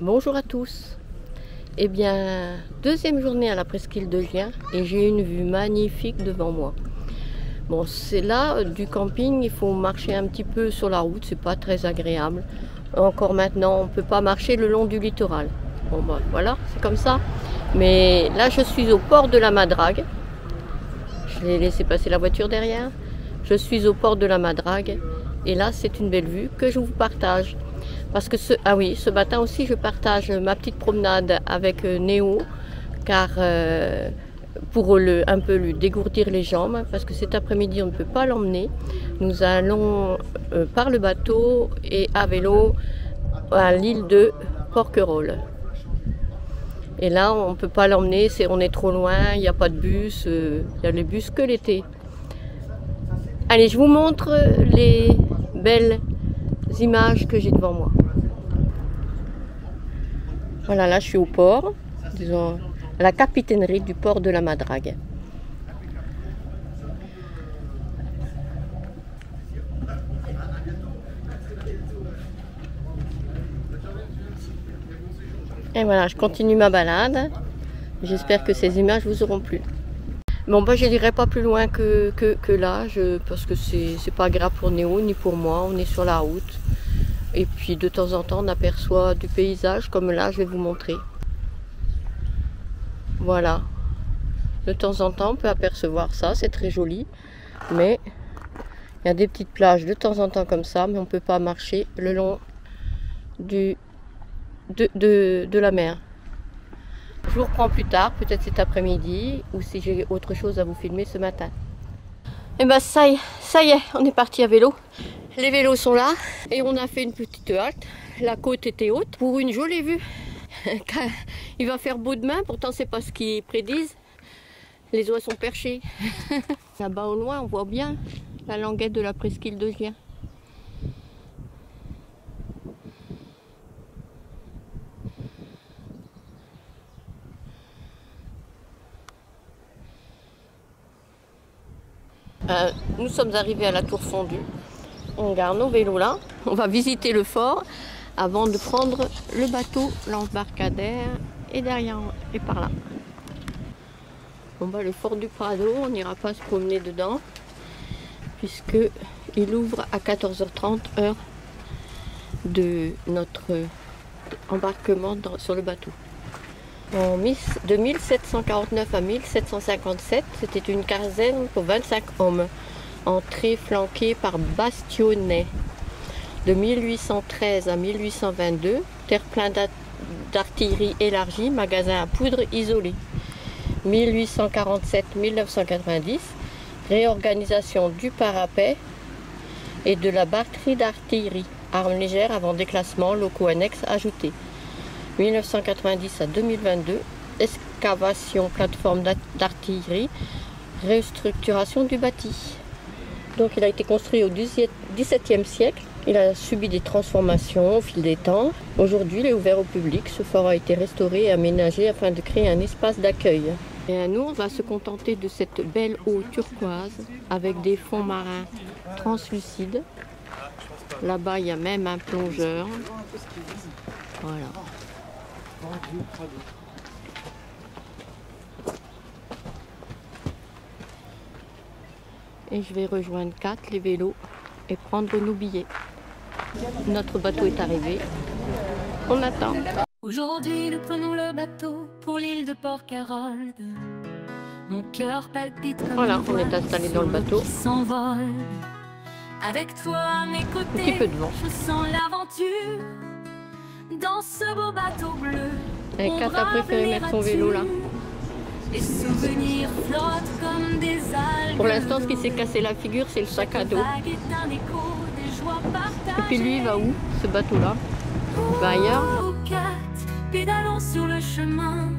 Bonjour à tous. Eh bien, deuxième journée à la presqu'île de Gien et j'ai une vue magnifique devant moi. Bon, c'est là du camping, il faut marcher un petit peu sur la route, c'est pas très agréable. Encore maintenant, on ne peut pas marcher le long du littoral. Bon, bah, voilà, c'est comme ça. Mais là, je suis au port de la Madrague. Je l'ai laissé passer la voiture derrière. Je suis au port de la Madrague et là, c'est une belle vue que je vous partage. Parce que ce matin aussi, je partage ma petite promenade avec Néo, car pour un peu lui dégourdir les jambes, parce que cet après-midi, on ne peut pas l'emmener. Nous allons par le bateau et à vélo à l'île de Porquerolles. Et là, on ne peut pas l'emmener, on est trop loin, il n'y a pas de bus, il y a les bus que l'été. Allez, je vous montre les belles images que j'ai devant moi. Voilà, là je suis au port, disons, à la capitainerie du port de la Madrague. Et voilà, je continue ma balade. J'espère que ces images vous auront plu. Bon, bah, je n'irai pas plus loin que là, parce que c'est pas grave pour Néo ni pour moi, on est sur la route. Et puis de temps en temps, on aperçoit du paysage, comme là, je vais vous montrer. Voilà. De temps en temps, on peut apercevoir ça, c'est très joli. Mais il y a des petites plages de temps en temps comme ça, mais on ne peut pas marcher le long de la mer. Je vous reprends plus tard, peut-être cet après-midi, ou si j'ai autre chose à vous filmer ce matin. Et ben ça y est, on est parti à vélo. Les vélos sont là et on a fait une petite halte. La côte était haute pour une jolie vue. Il va faire beau demain, pourtant c'est pas ce qu'ils prédisent. Les oies sont perchées. Là-bas au loin, on voit bien la languette de la presqu'île de Gien. Nous sommes arrivés à la tour fondue. On garde nos vélos là. On va visiter le fort avant de prendre le bateau, l'embarcadère et derrière et par là. Bon bah le fort du Prado, on n'ira pas se promener dedans puisque il ouvre à 14h30 heure de notre embarquement sur le bateau. De 1749 à 1757, c'était une caserne pour 25 hommes, entrée flanquée par bastonnets. De 1813 à 1822, terre-plein d'artillerie élargie, magasin à poudre isolé. 1847-1990, réorganisation du parapet et de la batterie d'artillerie, armes légères avant déclassement, locaux annexes ajoutés. 1990 à 2022, excavation, plateforme d'artillerie, restructuration du bâti. Donc il a été construit au XVIIe siècle. Il a subi des transformations au fil des temps. Aujourd'hui, il est ouvert au public. Ce fort a été restauré et aménagé afin de créer un espace d'accueil. Et nous, on va se contenter de cette belle eau turquoise avec des fonds marins translucides. Là-bas, il y a même un plongeur. Voilà. Et je vais rejoindre 4 les vélos et prendre nos billets. Notre bateau est arrivé. On attend. Aujourd'hui, nous prenons le bateau pour l'île de Porquerolles. Mon cœur palpite comme voilà, on est installé dans le bateau. S'envole. Avec toi à mes côtés, un petit peu de vent. Je sens l'aventure. Dans ce beau bateau bleu, et Kat a préféré mettre son vélo là. Les souvenirs flottent comme des algues. Pour l'instant, ce qui s'est cassé la figure, c'est le sac à dos. Et puis lui, il va où, ce bateau-là? Il va ailleurs. Pédalons sur le chemin,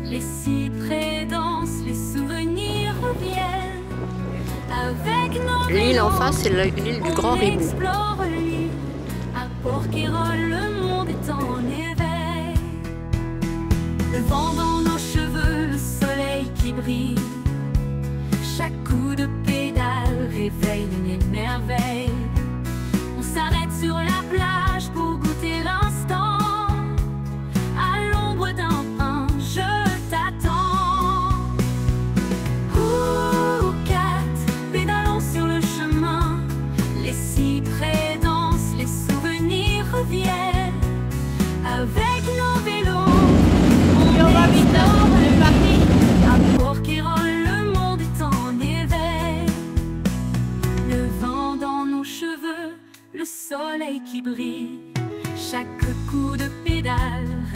les cyprès dansent, les souvenirs reviennent. Avec nos l'île en face, c'est l'île du Grand Ribou. À Porquerolles, le monde est en éveil. Le vent dans nos cheveux, le soleil qui brille. Chaque coup de pédale réveille une merveille. On s'arrête sur la plage pour goûter l'instant.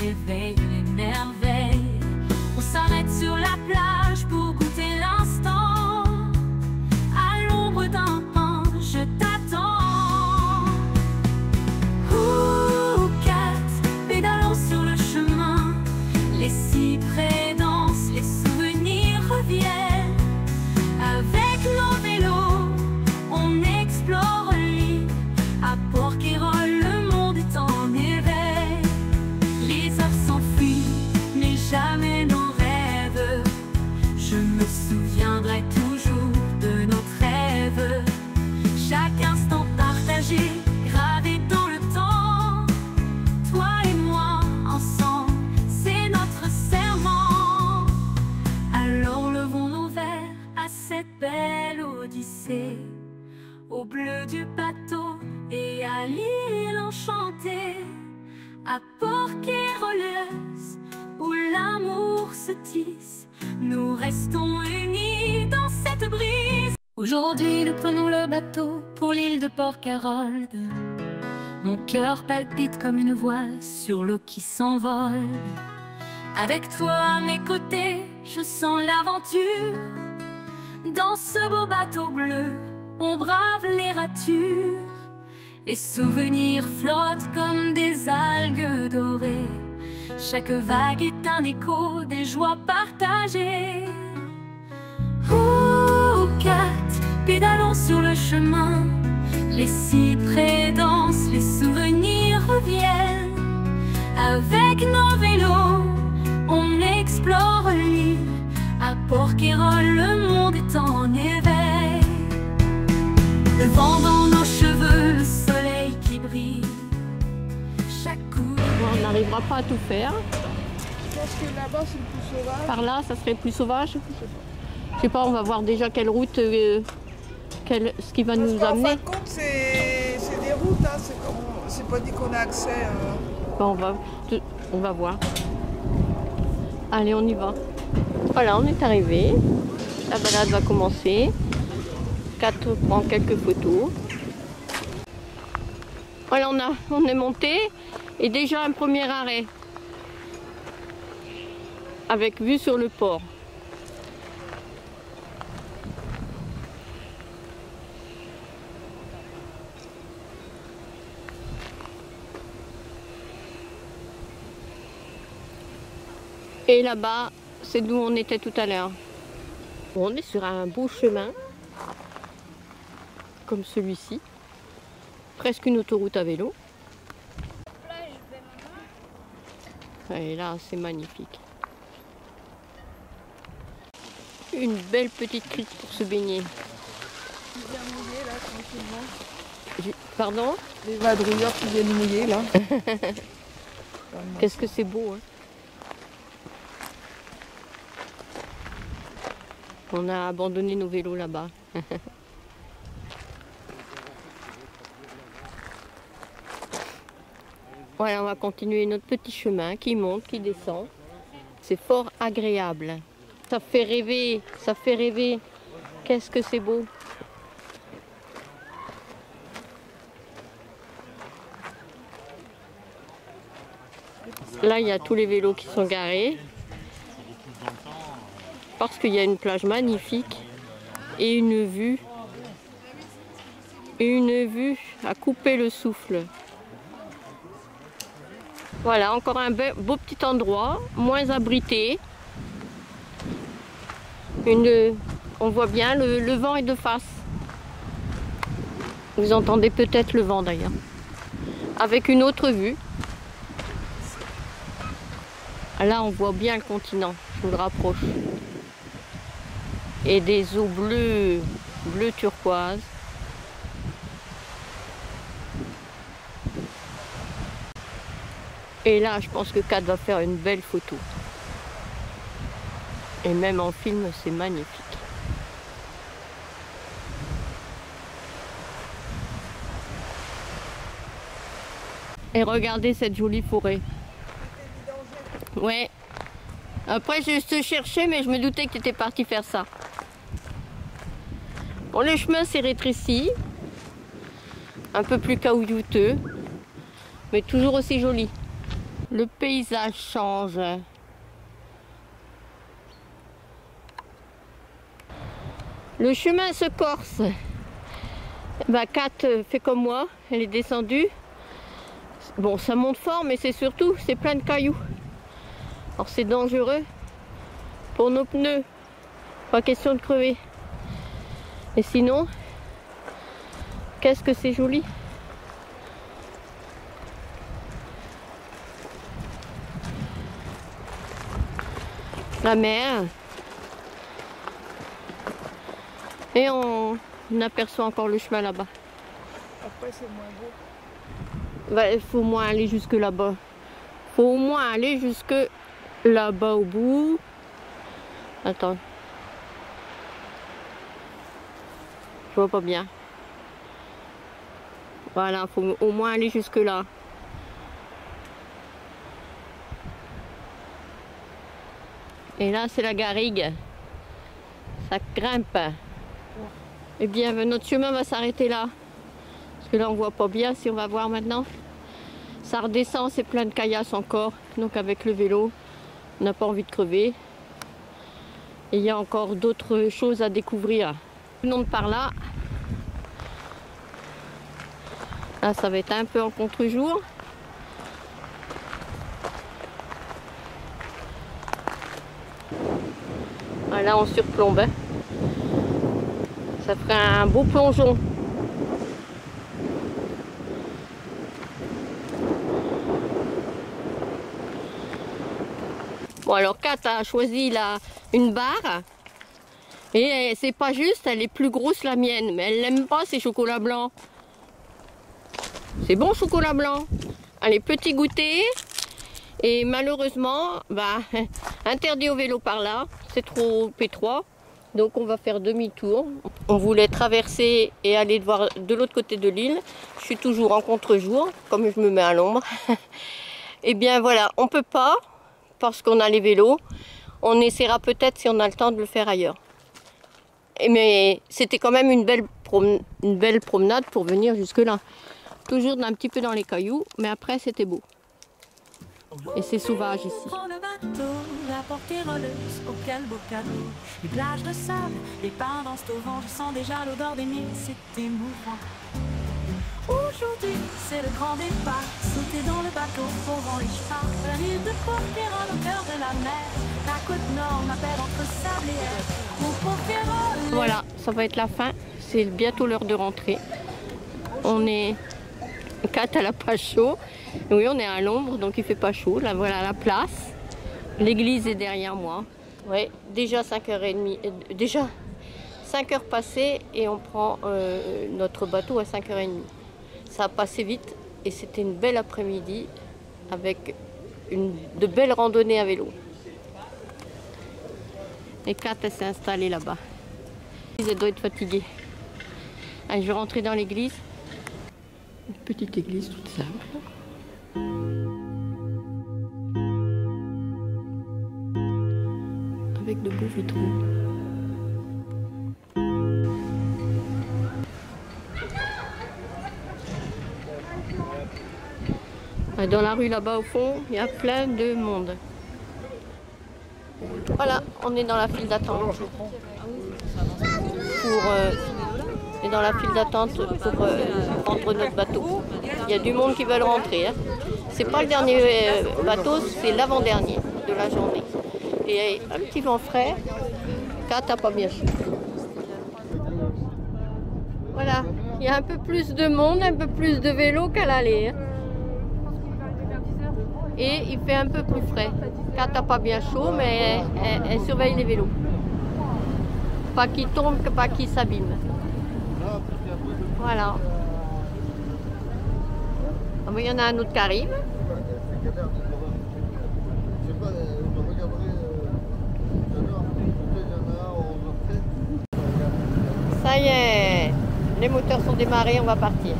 réveille les merveilles. On s'arrête sur la plage pour goûter l'instant. À l'ombre d'un pin, je t'attends. Ouh, Kat, pédalant sur le chemin. Les cyprès dansent, les souvenirs reviennent. Avec nos vélos, on explore l'île. À Port-Cayrol, le monde est en éveil. Les heures s'enfuient, mais jamais nos rêves. Je me souviendrai toujours de notre rêve. Chaque instant partagé, gravé dans le temps. Toi et moi, ensemble, c'est notre serment. Alors levons nos verres à cette belle odyssée, au bleu du bateau et à l'île enchantée, à Port-Cayrolleuse, où l'amour se tisse. Nous restons unis dans cette brise. Aujourd'hui nous prenons le bateau pour l'île de Port-Cayrol. Mon cœur palpite comme une voile sur l'eau qui s'envole. Avec toi à mes côtés, je sens l'aventure. Dans ce beau bateau bleu, on brave les ratures. Les souvenirs flottent comme des algues dorées. Chaque vague est un écho des joies partagées. Oh, Kat, pédalons sur le chemin. Les cyprès dansent, les souvenirs reviennent. Avec nos vélos, on explore l'île. À Port-Cayrol, le monde est en éveil. Le vent dans nos cheveux, le soleil qui brille. Chaque coup. On n'arrivera pas à tout faire. Je pense que là-bas c'est plus sauvage. Par là, ça serait plus sauvage. Je sais pas, on va voir déjà quelle route, ce qui va nous En amener. fin de compte, c'est des routes, hein. C'est pas dit qu'on a accès. Bon, on va voir. Allez, on y va. Voilà, on est arrivé. La balade va commencer. Kat prend quelques photos. Voilà, on est monté et déjà un premier arrêt avec vue sur le port. Et là-bas, c'est d'où on était tout à l'heure. Bon, on est sur un beau chemin, comme celui-ci. Presque une autoroute à vélo. Et là, c'est magnifique. Une belle petite crique pour se baigner. Qui vient mouiller là, tranquillement. Pardon? Les vadrouilleurs qui viennent mouiller là. Qu'est-ce que c'est beau, hein? On a abandonné nos vélos là-bas. Voilà, on va continuer notre petit chemin qui monte, qui descend. C'est fort agréable. Ça fait rêver, ça fait rêver. Qu'est-ce que c'est beau. Là, il y a tous les vélos qui sont garés. Parce qu'il y a une plage magnifique et une vue à couper le souffle. Voilà, encore un beau petit endroit, moins abrité. On voit bien, le vent est de face. Vous entendez peut-être le vent d'ailleurs. Avec une autre vue. Là, on voit bien le continent, je vous le rapproche. Et des eaux bleues turquoise. Et là, je pense que Kat va faire une belle photo. Et même en film, c'est magnifique. Et regardez cette jolie forêt. Ouais. Après, je te cherchais, mais je me doutais que tu étais parti faire ça. Bon, le chemin s'est rétréci. Un peu plus caillouteux. Mais toujours aussi joli. Le paysage change. Le chemin se corse. Bah, Kat fait comme moi, elle est descendue. Bon, ça monte fort, mais c'est surtout, c'est plein de cailloux. Alors c'est dangereux pour nos pneus. Pas question de crever. Et sinon, qu'est-ce que c'est joli. La mer. Et on aperçoit encore le chemin là-bas. Après, c'est moins beau. Bah, il faut au moins aller jusque là-bas. Il faut au moins aller jusque là-bas au bout. Attends. Je vois pas bien. Voilà, il faut au moins aller jusque là. Et là, c'est la garrigue. Ça grimpe. Eh bien, notre chemin va s'arrêter là. Parce que là, on voit pas bien si on va voir maintenant. Ça redescend, c'est plein de caillasses encore. Donc avec le vélo, on n'a pas envie de crever. Et il y a encore d'autres choses à découvrir. Venons par là. Là, ça va être un peu en contre-jour. Là, on surplombe. Hein. Ça ferait un beau plongeon. Bon, alors Kat a choisi une barre. Et c'est pas juste, elle est plus grosse la mienne. Mais elle n'aime pas ces chocolats blancs. C'est bon, chocolat blanc. Allez, petit goûter. Et malheureusement, bah, interdit au vélo par là. C'est trop étroit. Donc on va faire demi-tour. On voulait traverser et aller voir de l'autre côté de l'île. Je suis toujours en contre-jour, comme je me mets à l'ombre. Et bien voilà, on peut pas, parce qu'on a les vélos. On essaiera peut-être si on a le temps de le faire ailleurs. Mais c'était quand même une belle promenade pour venir jusque là. Toujours un petit peu dans les cailloux, mais après c'était beau. Et c'est sauvage ici. Prends le bateau, la portée rôleuse, auquel beau cadeau. Les plages de sable, les pins dansent au vent. Je sens déjà l'odeur des mille, c'est émouvant. Aujourd'hui, c'est le grand départ. Sauter dans le bateau, au vent et char. La ville de Port-Caron au cœur de la mer. La côte nord m'appelle entre sable et air. Au Port-Caron. Voilà, ça va être la fin. C'est bientôt l'heure de rentrer. On est... Kat, elle n'a pas chaud. Oui, on est à l'ombre, donc il fait pas chaud. Là, voilà la place. L'église est derrière moi. Oui, déjà 5h30. Déjà 5h passées et on prend notre bateau à 5h30. Ça a passé vite et c'était une belle après-midi avec de belles randonnées à vélo. Et Kat, elle s'est installée là-bas. Elle doit être fatiguée. Allez, je vais rentrer dans l'église. Une petite église toute simple. Avec de beaux vitraux. Dans la rue là-bas au fond, il y a plein de monde. Voilà, on est dans la file d'attente. Et dans la file d'attente pour prendre notre bateau. Il y a du monde qui veulent rentrer. Hein. C'est pas le dernier bateau, c'est l'avant-dernier de la journée. Et un petit vent frais, Kat n'a pas bien chaud. Voilà, il y a un peu plus de monde, un peu plus de vélos qu'à l'aller. Hein. Et il fait un peu plus frais. Kat n'a pas bien chaud, mais elle surveille les vélos. Pas qu'ils tombent, pas qu'ils s'abîment. Voilà. Il y en a un autre qui arrive. Ça y est, les moteurs sont démarrés, on va partir.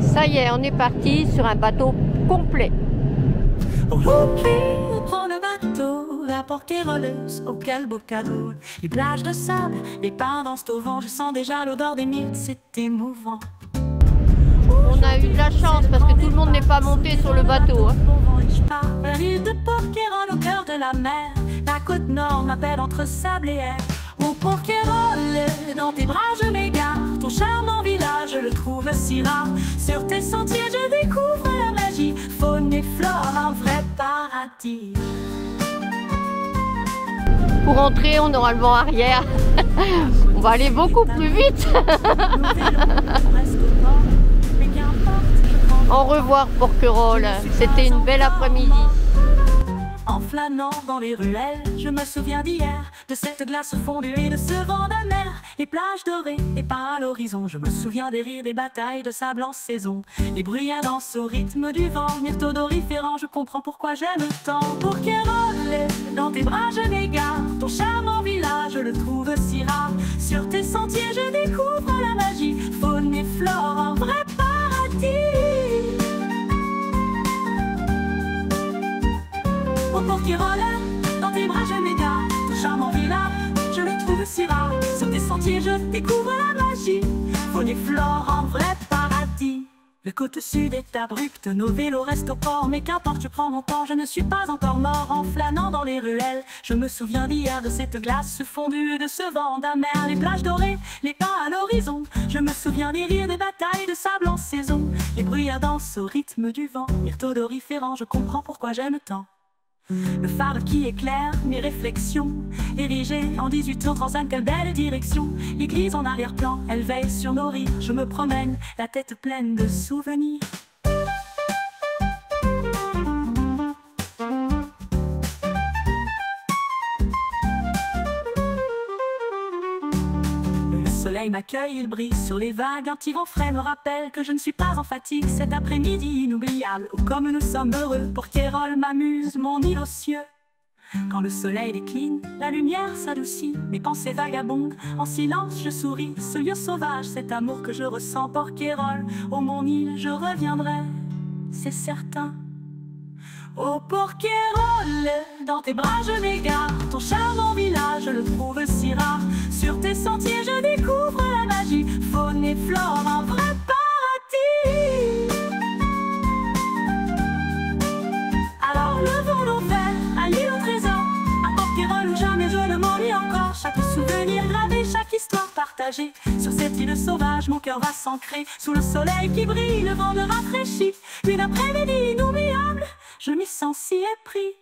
Ça y est, on est parti sur un bateau complet. On prend le bateau, la portée rôleuse, auquel beau cadeau. Les plages de sable, les pins dansent au vent. Je sens déjà l'odeur des mille, c'est émouvant. on a eu de la chance parce que tout le monde n'est pas monté sur le bateau. Hein. La ville de Porquerolles au cœur de la mer, la côte nord m'appelle entre sable et air. Au Porquerolles, dans tes bras je m'égare, ton charmant village je le trouve si rare. Sur tes sentiers je découvre la magie, faune et flore, un vrai paradis. Pour entrer, on aura le vent arrière. On va aller beaucoup plus vite. Au revoir Porquerolles, c'était une belle après-midi. En flânant dans les ruelles, je me souviens d'hier, de cette glace fondue et de ce vent d'amer. Les plages dorées et pas à l'horizon, je me souviens des rires, des batailles de sable en saison. Les bruyères dansent au rythme du vent, myrtles odoriférants, je comprends pourquoi j'aime tant. Porquerolles, dans tes bras je m'égare, ton charmant village je le trouve si rare. Sur tes sentiers je découvre la magie, faune et flore, un vrai paradis. Au Porquerolles, dans tes bras je m'égare, ton charmant village, je le trouve si rare. Sur tes sentiers je découvre la magie, faune et flore, en vrai paradis. Le côte sud est abrupte, nos vélos restent au port, mais qu'importe, je prends mon temps, je ne suis pas encore mort. En flânant dans les ruelles, je me souviens d'hier, de cette glace fondue et de ce vent d'amer. Les plages dorées, les pins à l'horizon, je me souviens des rires, des batailles de sable en saison. Les bruyères dansent au rythme du vent, myrtles odoriférants, je comprends pourquoi j'aime tant. Le phare qui éclaire mes réflexions, érigé en 1835, quelle belle direction. L'église en arrière-plan, elle veille sur nos rires. Je me promène, la tête pleine de souvenirs. Le soleil m'accueille, il brille sur les vagues. Un petit vent frais me rappelle que je ne suis pas en fatigue. Cet après-midi inoubliable, oh comme nous sommes heureux. Porquerolles m'amuse, mon île aux cieux. Quand le soleil décline, la lumière s'adoucit. Mes pensées vagabondent, en silence je souris. Ce lieu sauvage, cet amour que je ressens. Porquerolles, oh mon île, je reviendrai, c'est certain. Au Porquerolles, dans tes bras je m'égare, ton charmant village je le trouve si rare. Sur tes sentiers je découvre la magie, faune et flore, un vrai paradis. Alors levons nos verres à l'île au trésor, à Porquerolles où jamais je ne m'ennuie encore. Chaque souvenir gravé, chaque histoire partagée, sur cette île sauvage mon cœur va s'ancrer. Sous le soleil qui brille, le vent me rafraîchit, une après-midi inoubliable, je m'y sens si épris.